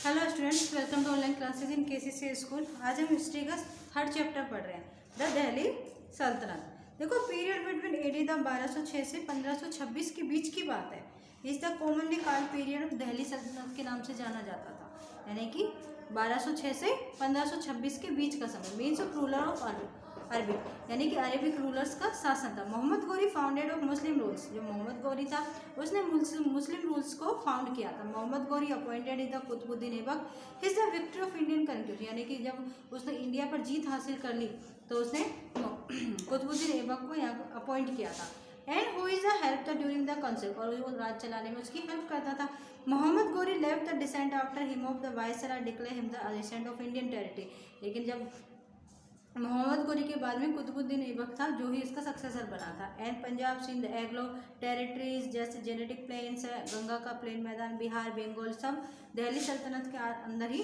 Hello students, welcome to online classes in KCC school. आज हम history का third chapter पढ़ रहे हैं, द दिल्ली सल्तनत। देखो, पीरियड बिटवीन एडी द 1206 से 1526 के बीच की बात है। इस द कॉमनली काल पीरियड ऑफ दिल्ली सल्तनत के नाम से जाना जाता था, यानी कि 1206 से 1526 के बीच का समय। Means of ruler of Arabic, यानी कि अरेबिक रूलर्स का शासन था। Mohammad Ghori founded of Muslim rules. जो मोहम्मद गौरी था उसने मुस्लिम रूल्स को फाउंड किया था। Mohammad Ghori appointed in the Qutbuddin Aibak his the victory of Indian conquests, यानी कि जब उसने इंडिया पर जीत हासिल कर ली तो उसने कुतुबुद्दीन ऐबक को यहाँ अपॉइंट किया था। And who is the help the during the concept, और वो राज चलाने में उसकी हेल्प करता था। Mohammad Ghori left the descent after him of the viceroy declare him the descent of Indian territory. लेकिन जब मोहम्मद गौरी के बाद में कुतुबुद्दीन ऐबक था जो ही इसका सक्सेसर बना था। एंड पंजाब, सिंध, एग्लो टेरिटरीज जैसे जेनेटिक प्लेन्स है, गंगा का प्लेन मैदान, बिहार, बंगाल, सब दिल्ली सल्तनत के अंदर ही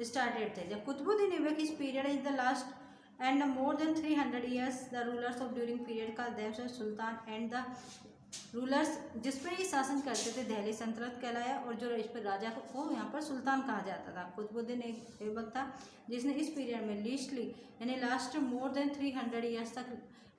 स्टार्टेड थे। जब कुतुबुद्दीन ऐबक इस period is the last and more than 300 years the rulers of during period का देव सुल्तान एंड द रूलर्स जिस पर ये शासन करते थे दिल्ली सल्तनत कहलाया, और जो इस पर राजा को यहाँ पर सुल्तान कहा जाता था। कुतुबुद्दीन ऐबक था जिसने इस पीरियड में लीस्टली यानी लास्ट मोर देन 300 ईयर्स तक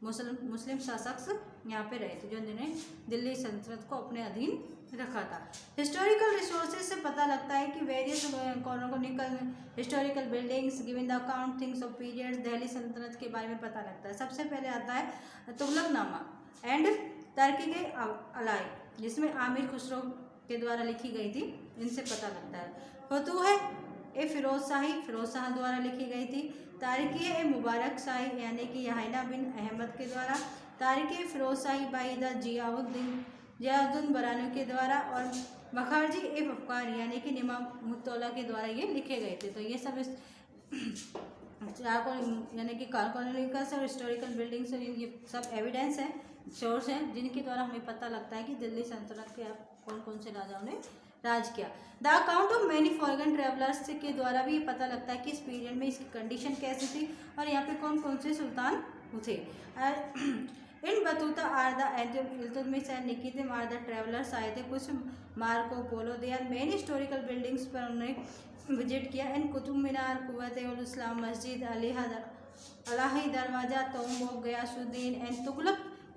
मुस्लिम शासक यहाँ पे रहे थे, जो जिन्हें दिल्ली सल्तनत को अपने अधीन रखा था। हिस्टोरिकल रिसोर्सेज से पता लगता है कि various chronicle historical buildings giving the account things of periods Delhi Sultanat के बारे में पता लगता है। सबसे पहले आता है तुगलकनामा एंड तार्किक अलाई, जिसमें आमिर खुसरो के द्वारा लिखी गई थी, इनसे पता लगता है। फतूह ए फिरोज शाह द्वारा लिखी गई थी। तारिकी ए मुबारक शाही यानी कि यहाना बिन अहमद के द्वारा। तारिक ए फिरोज शाही बाई द जियाउद्दीन बरानी के द्वारा। और मखारजी ए अफकार यानी कि निमामुद्दौला के द्वारा ये लिखे गए थे। तो ये सब यानी कि कॉर्नोनिकल्स और हिस्टोरिकल बिल्डिंग्स, ये सब एविडेंस है, सोर्स हैं, जिनके द्वारा हमें पता लगता है कि दिल्ली सल्तनत के कौन कौन से राजाओं ने राज किया। The account of many foreign travellers के द्वारा भी ये पता लगता है कि इस पीरियड में इसकी कंडीशन कैसी थी और यहाँ पे कौन कौन से सुल्तान थे। Ibn Battuta are the Iltutmish and Nikitin are the travellers आए थे। कुछ Marco Polo, they are main historical buildings पर उन्होंने विजिट किया। And Qutub Minar, कुव्वत ul Islam, Masjid Alai Darwaza, tomb of, Ghiyasuddin and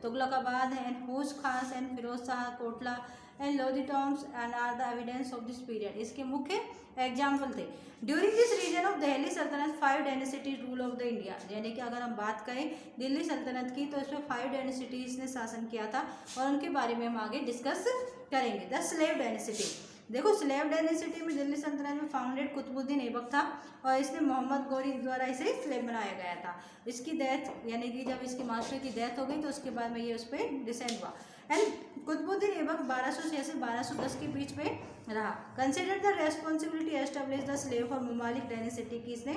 Tughlakabad and Hauz Khas and Firoz Shah Kotla and Lodhi tombs and are the evidence of this period. इसके मुख्य example थे। During this region of Delhi Saltanat 5 dynasties rule of the India, यानी कि अगर हम बात करें दिल्ली सल्तनत की तो इसमें 5 डायनेसिटीज ने शासन किया था और उनके बारे में हम आगे डिस्कस करेंगे। द स्लेव डायनेसिटी, देखो स्लेव डायनेसिटी में दिल्ली सल्तनत में फाउंडेड कुतुबुद्दीन ऐबक था और इसने मोहम्मद गौरी द्वारा इसे स्लेव बनाया गया था। इसकी डेथ यानी कि जब इसके मास्टर की डेथ हो गई तो उसके बाद में ये उस पर डिसेंड हुआ। एंड कुतुबुद्दीन ऐबक 1206 से 1210 के बीच में रहा। Consider the responsibility establish the slave for ममालिक डायनेसिटी की इसने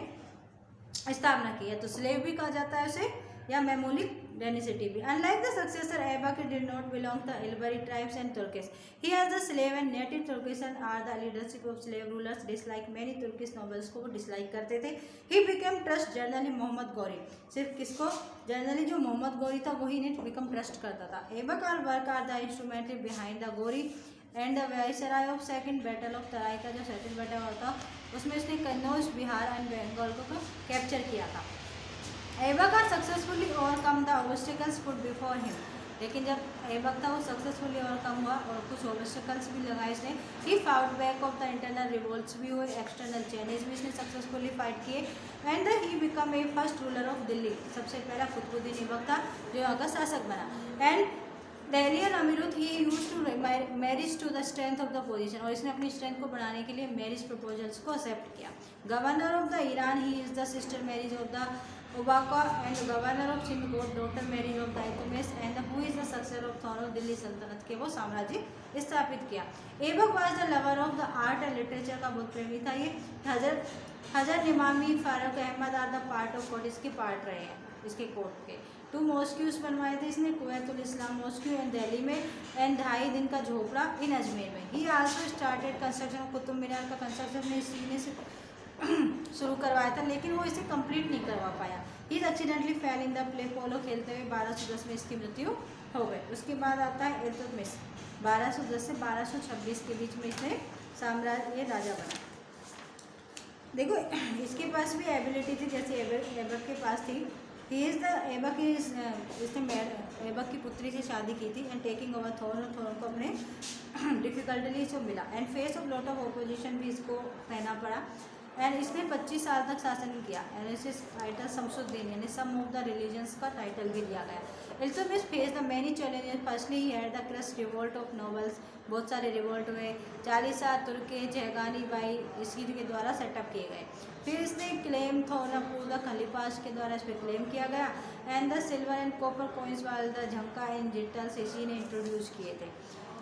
स्थापना की है। तो स्लेव भी कहा जाता है उसे या मेमोलिक डायनेसिटी भी। Unlike the successor Aibak did not belong the Ilbari tribes and Turkish, he has the slave and native Turkish are the leadership of slave rulers dislike many Turkish nobles को वो डिसलाइक करते थे। He become trust generally Mohammad Ghori, सिर्फ किसको, generally जो मोहम्मद गौरी था वही ने बिकम ट्रस्ट करता था। Aibak are work are the instrumentally behind the Ghori and the viceroy of second battle of Tarai का जो सेकंड बैटल होता उसमें उसने कन्नौज, बिहार एंड बंगाल को कैप्चर किया था। Aibak are successfully overcome the obstacles put before him, लेकिन जब ऐबक था वो सक्सेसफुली ओवरकम हुआ और कुछ ऑब्स्टिकल्स भी लगाए इसने। He fought back of the internal revolts भी हुए, एक्सटर्नल चैलेंज भी इसने सक्सेसफुली फाइट किए। And he become a first ruler of Delhi, सबसे पहला कुतुबुद्दीन ऐबक था जो यहाँ का शासक बना। एंड दिल्ली और अमीरुत he use to marriage to the strength of the position, और इसने अपनी स्ट्रेंथ को बढ़ाने के लिए मैरिज प्रपोजल्स को एक्सेप्ट किया। Governor of the Iran he is the sister marriage of the Aibak and governor of Sindh got daughter marriage of the Iltutmish and who is the successor of throne of Delhi Sultanat के वो साम्राज्य स्थापित किया। Aibak was the lover of the art and literature का बहुत प्रेमी था ये। Hazrat Imami, Farooq Ahmad are the part of court, इसके पार्ट रहे हैं इसके कोर्ट के। 2 मॉस्क्यूज बनवाए थे इसने, कुव्वत उल इस्लाम मॉस्क्यू एंड दिल्ली में एंड 2.5 दिन का झोपड़ा इन अजमेर में। He also started construction, Qutub Minar का कंस्ट्रक्शन ने सीने से शुरू करवाया था लेकिन वो इसे कंप्लीट नहीं करवा पाया। He accidentally fell in the play, polo खेलते हुए 1210 में इसकी मृत्यु हो गई। उसके बाद आता है इल्तुतमिश, 1210 से 1226 के बीच में इसने साम्राज्य राजा बना। देखो इसके पास भी एबिलिटी थी जैसे ऐबक के पास थी। ही इज़ द ऐबक इसने ऐबक की पुत्री से शादी की थी एंड टेकिंग ओवर थ्रोन, और थ्रोन को अपने डिफिकल्टली से मिला and face of lot of opposition भी इसको सहना पड़ा। एंड इसने 25 साल तक शासन किया एंड इसे टाइटल शमसुद्दीन यानी सम ऑफ द रिलीजन्स का टाइटल भी दिया गया। Iltutmish face the many challenges, firstly he had the crust revolt of nobles, बहुत सारे रिवोल्ट हुए, 40 तुर्के जहगानी बाई इसी के द्वारा सेटअप किए गए। फिर इसने क्लेम थोनापुर द खलीफास के द्वारा इस पर क्लेम किया गया and the silver and copper coins वाल द झंका एंड जिटल्स इसी ने इंट्रोड्यूस किए थे।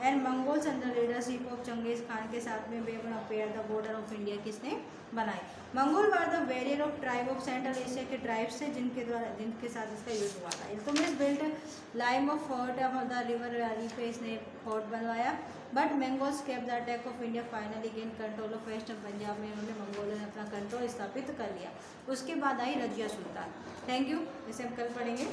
And Mongols under leadership of Changez Khan के साथ में began appear the border of India किसने बनाए। Mongol war the warrior of tribe of central Asia के ट्राइब से जिनके साथ इसका युद्ध हुआ था। Iltutmish built line of fort of the river valley पे इसने फोर्ट बनवाया, but Mongols kept the attack of India finally gain control of western Punjab में उन्होंने मंगोलों ने अपना कंट्रोल स्थापित कर लिया। उसके बाद आई रजिया सुल्तान। थैंक यू, इसे हम कल पढ़ेंगे।